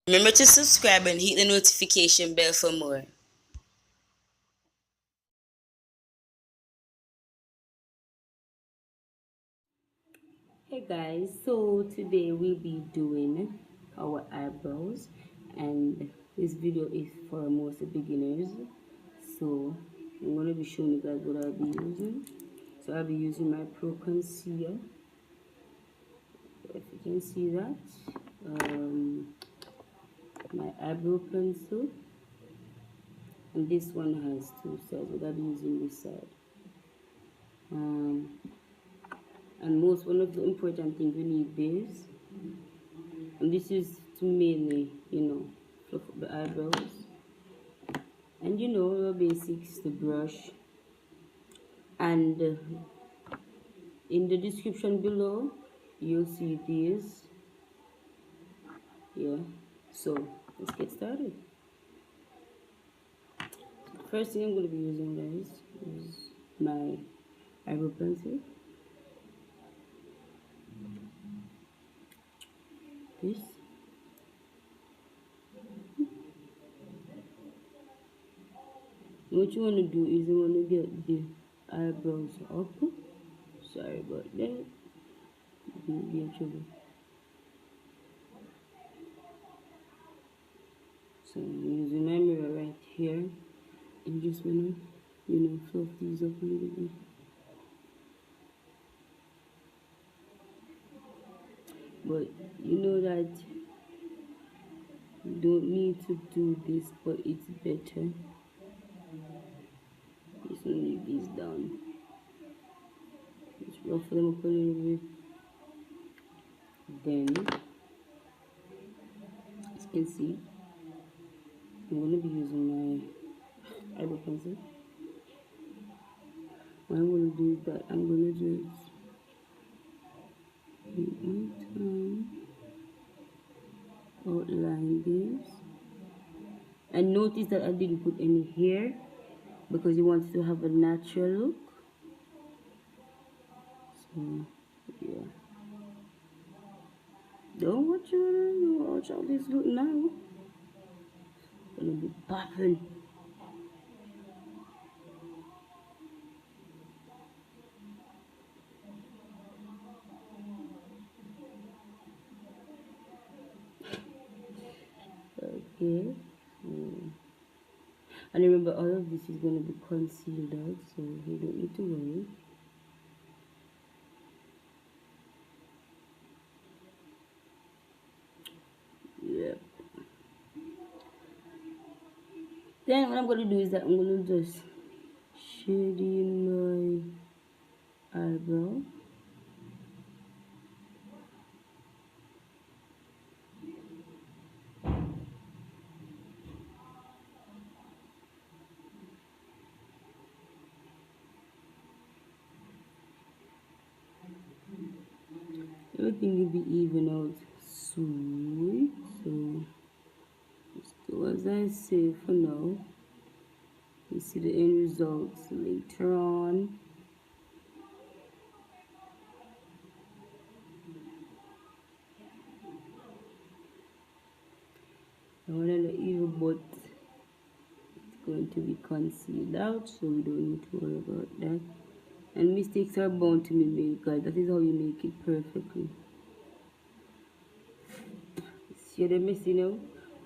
Remember to subscribe and hit the notification bell for more. Hey guys, so today we'll be doing our eyebrows, and this video is for most beginners. So I'm going to be showing you guys what I'll be using. So I'll be using my Pro Concealer, if you can see that, my eyebrow pencil, and this one has two sides, but I'll be using this side. And one of the important things we need this, and this is to mainly, fluff up the eyebrows, and the basics, the brush, and in the description below you'll see these. Yeah, so let's get started. First thing I'm going to be using, guys, is my eyebrow pencil. This. What you want to do is you want to get the eyebrows up. Sorry about that. Be in trouble. So I'm using my mirror right here, and just want to, fluff these up a little bit. But you know that you don't need to do this, but it's better. Just leave these down. Just ruffle them up a little bit. Then, as you can see, I'm going to be using my eyebrow pencil. What I'm going to do is that I'm going to just take my time, outline this. And notice that I didn't put any hair because you want to have a natural look. So, yeah. Don't watch all this look now. Gonna be popping. Okay. And remember, all of this is going to be concealed out, so you don't need to worry. Yep. Then what I'm going to do is that I'm going to just shade in my eyebrow. Everything will be even out soon, so just do as I say for now. You see the end results later on. I want to let you, but it's going to be concealed out, so we don't need to worry about that. And mistakes are bound to be made, guys. That is how you make it perfectly. See the messy now?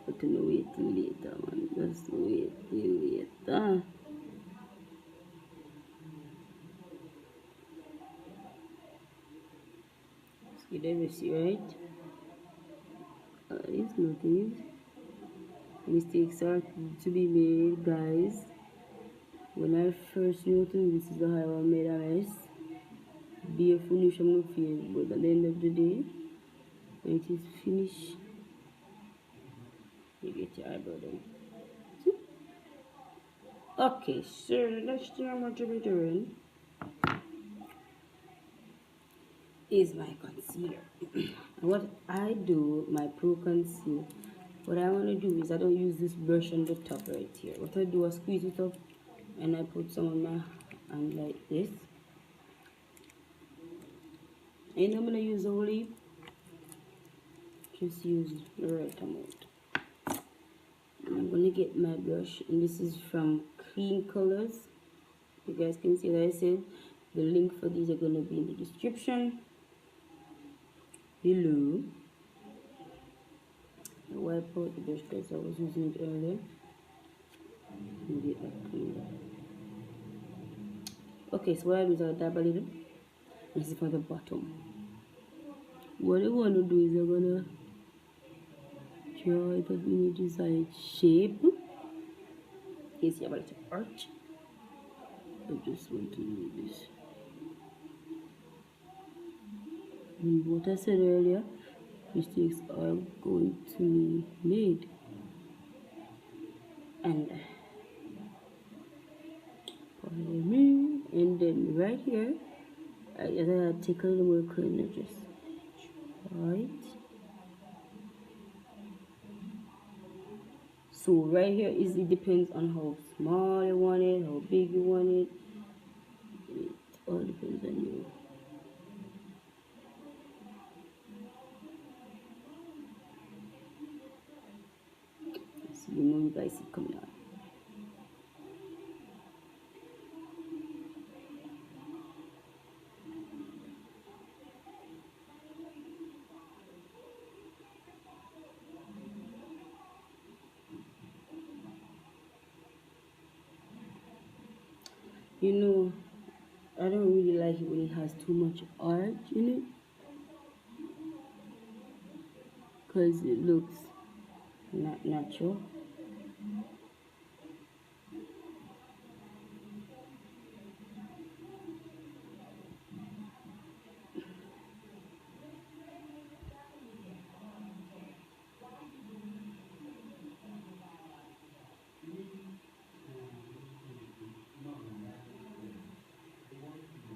But no, wait till later, man. Just wait till later. See the messy, right? It's nothing. Mistakes are to be made, guys. When I first knew this is how I made a mess. Be a finish, I'm not fear, but at the end of the day, when it is finished, you get your eyebrow done. Okay, so the next thing I'm going to be doing is my concealer. What I do, my Pro Concealer, what I want to do is I don't use this brush on the top right here. What I do, I squeeze it up and I put some on my hand like this. And I'm going to use only, just use the right amount. get my brush, and this is from Clean Colors. You guys can see that I said the link for these are gonna be in the description below. I wipe out the brush because I was using it earlier and get that cleaned up. Okay, so what I do is I'll dab a little. This is for the bottom. What I want to do is I'm gonna draw it up in a desired shape. In case you have a little arch. I just want to do this. And what I said earlier, mistakes are going to be made. And pardon me. And then right here, I gotta take a little more cleaner, just right. So right here is, it depends on how small you want it, how big you want it. It all depends on you. So you know you guys see it coming out. You know, I don't really like it when it has too much arch in it, because it looks not natural.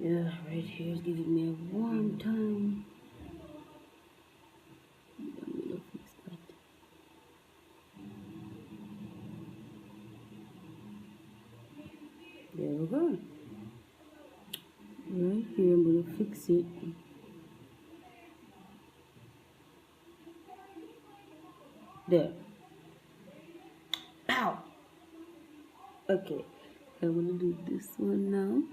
Yeah, right here is giving me a warm time. I'm gonna fix that. There we go. Right here, I'm gonna fix it. There. Ow! Okay, I'm gonna do this one now.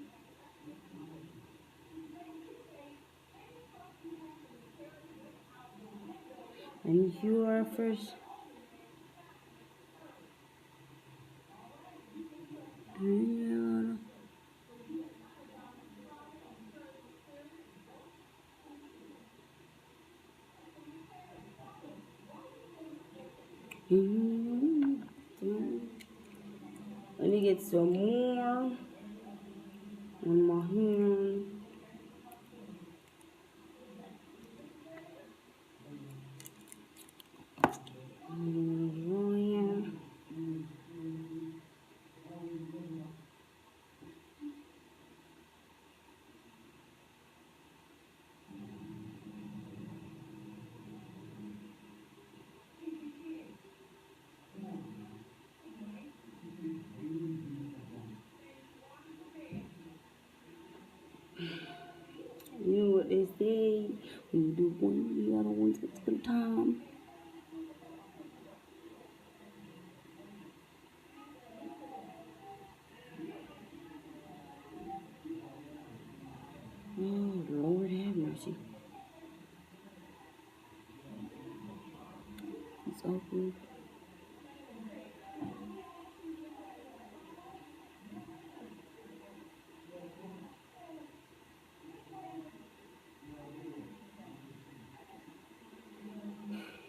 And you are first. Yeah. Let me get some more on my hand. You know what they say, when you do one, you gotta one at the time. Oh, Lord have mercy. It's awkward.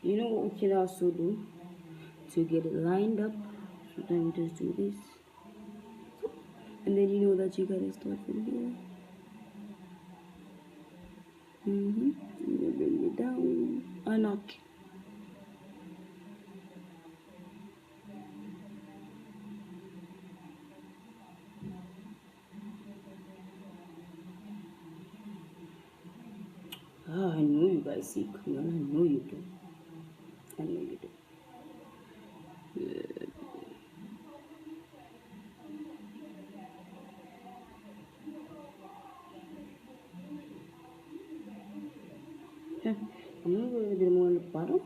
You know what we can also do to get it lined up? Sometimes we just do this. And then you know that you gotta start from here. And then bring it down a notch. Ah, I know you guys see. Come on, I know you do. I know you do. Good. Yeah. I'm gonna go a little more on the bottom.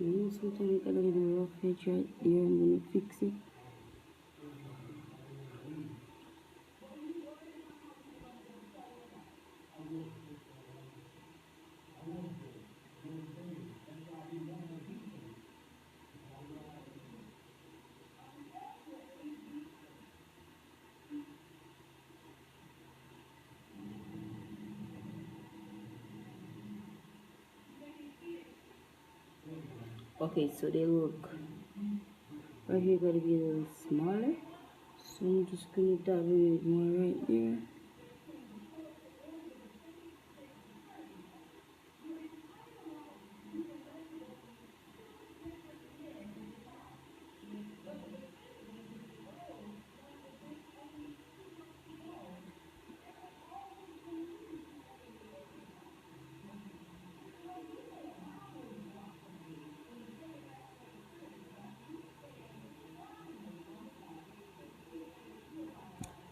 Sometimes I got a little rough edge right there. I'm gonna fix it. Okay, so they look right here. Gotta be a little smaller. So I'm just gonna dabble it more right there.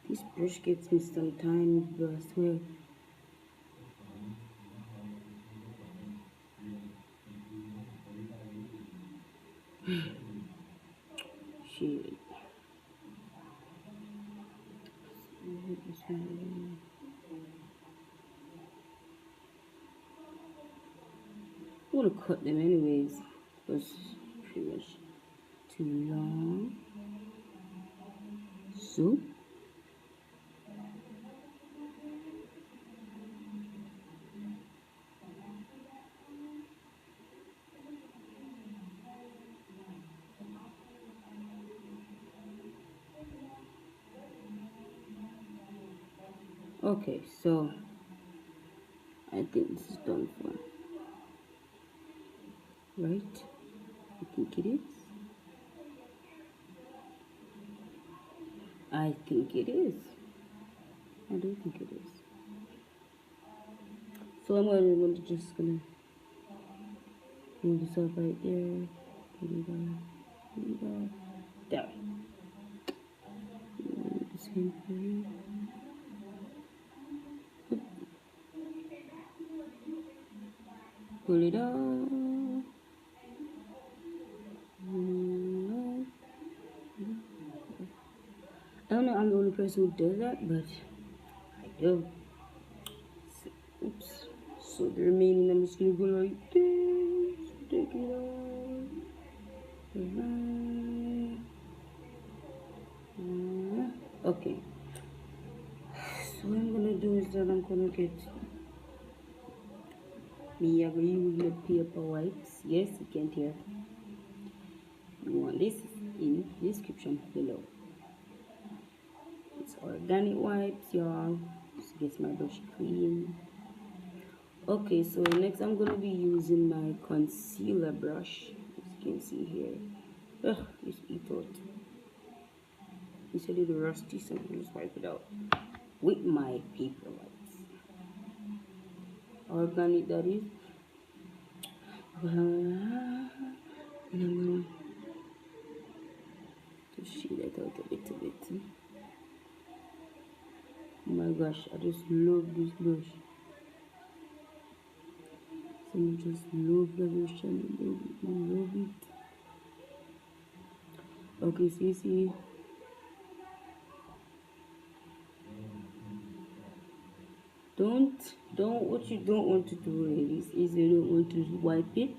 This brush gets me sometimes, but I swear. Shit. I'm gonna cut them anyways, because pretty much too long. So. Okay, so I think this is done for. Right? I think it is. I think it is. I do think it is. So I'm just gonna move this up right there. Put it down. Put it down. There. The same for you. Pull it up. I don't know I'm the only person who does that, but I do. Oops. So the remaining I'm just gonna go like this. Take it out. Okay. So what I'm gonna do is that I'm gonna get me. I'm gonna use my paper wipes. Yes, you can't hear. You want this in the description below. It's organic wipes, y'all. Just get my brush clean. Okay, so next I'm gonna be using my concealer brush. As you can see here. Ugh, just eat out. It's a little rusty, so I'm gonna just wipe it out with my paper wipes. Organic, that is. And I'm gonna just shade that out a little bit. Oh my gosh, I just love this brush. So I just love the brush and I love it. Okay, so you see, what you don't want to do, ladies, is you don't want to wipe it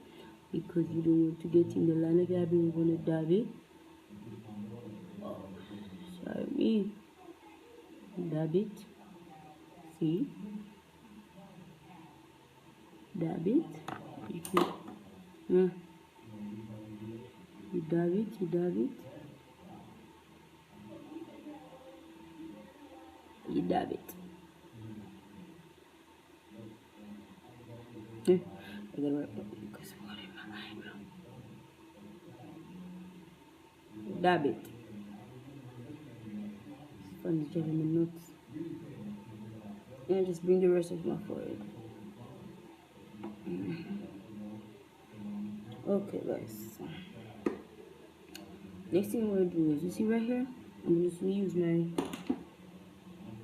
because you don't want to get in the line of your eyebrow. You want to dab it. Oh, sorry me. Dab it. See? Dab it. You dab it, you dab it. You dab it. I gotta wrap up because I'm in my eyebrow. Dab it. This fun is driving me nuts. And just bring the rest of my forehead. Okay, guys. Next thing I'm gonna do is, you see right here, I'm just gonna use my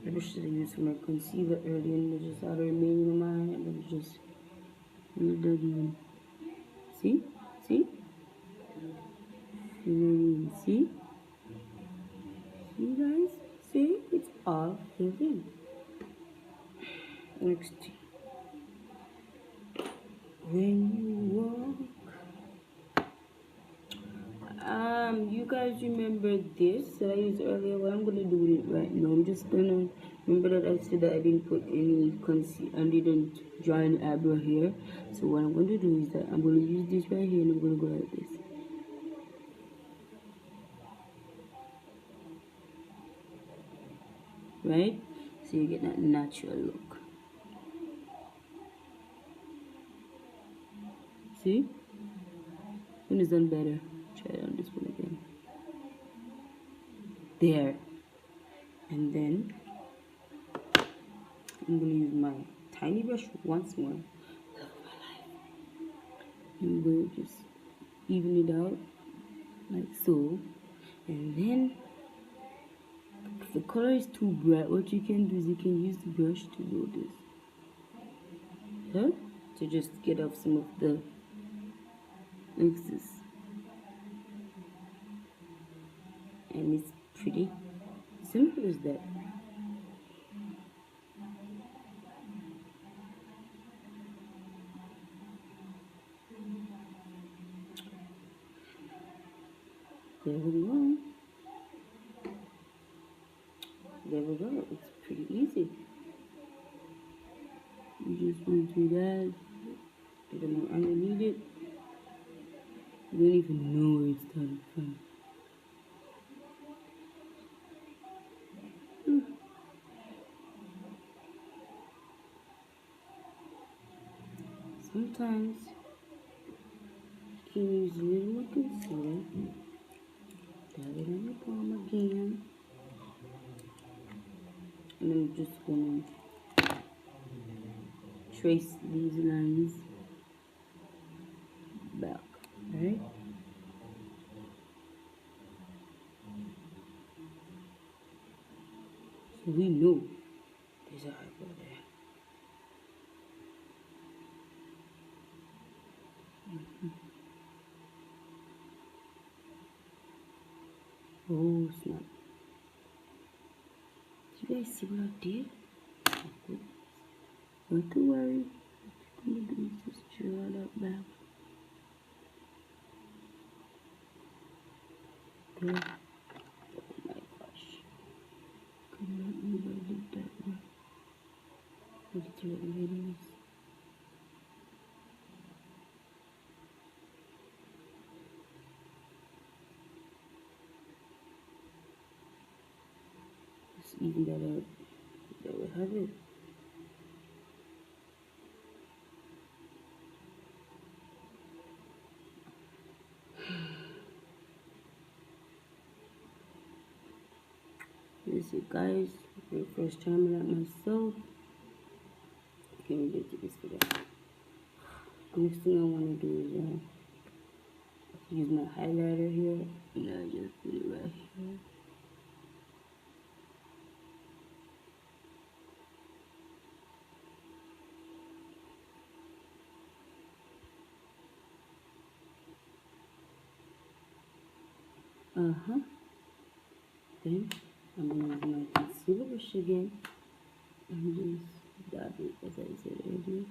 brush that I used for my concealer earlier, and just add the remaining of mine, and then just build it in. See? See? See? See guys? See? It's all filled in. Next. When you walk. You guys remember this that I used earlier? What I'm gonna do with it right now, I'm just gonna remember that I said that I didn't put any concealer, I didn't draw any eyebrow here. So what I'm going to do is that I'm going to use this right here and I'm going to go like this. Right? So you get that natural look. See? One is done better. Try it on this one again. There. And then I'm going to use my tiny brush once more. I'm going to just even it out like so. And then if the color is too bright, what you can do is you can use the brush to do this. Yeah? To just get off some of the excess. And it's pretty simple as that. There we go. There we go. It's pretty easy. You just want to do that. I don't know underneath it. You don't even know where it's started from. Sometimes you can use a little more concealer. Dab it on your palm again. And I'm just going to trace these lines back, right? So we know there's an eyebrow there. Oh snap. Did you guys see what I did? Not to worry. What I'm going to do is just draw that back. There. Oh my gosh. Couldn't believe I did that one. Let's do it anyways. Just even that out. There we have it. This is guys, for the first time at myself. Can we get to this video? Next thing I want to do is use my highlighter here, and I just put it right here. Then I'm going to use my concealer brush again and just dab it as I said earlier.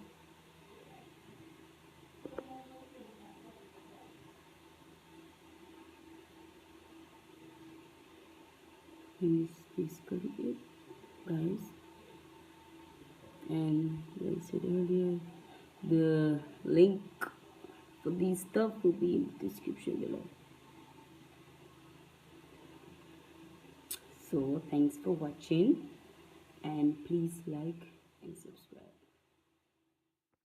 And this is basically it, guys. And like I said earlier, the link for these stuff will be in the description below. So thanks for watching, and please like and subscribe.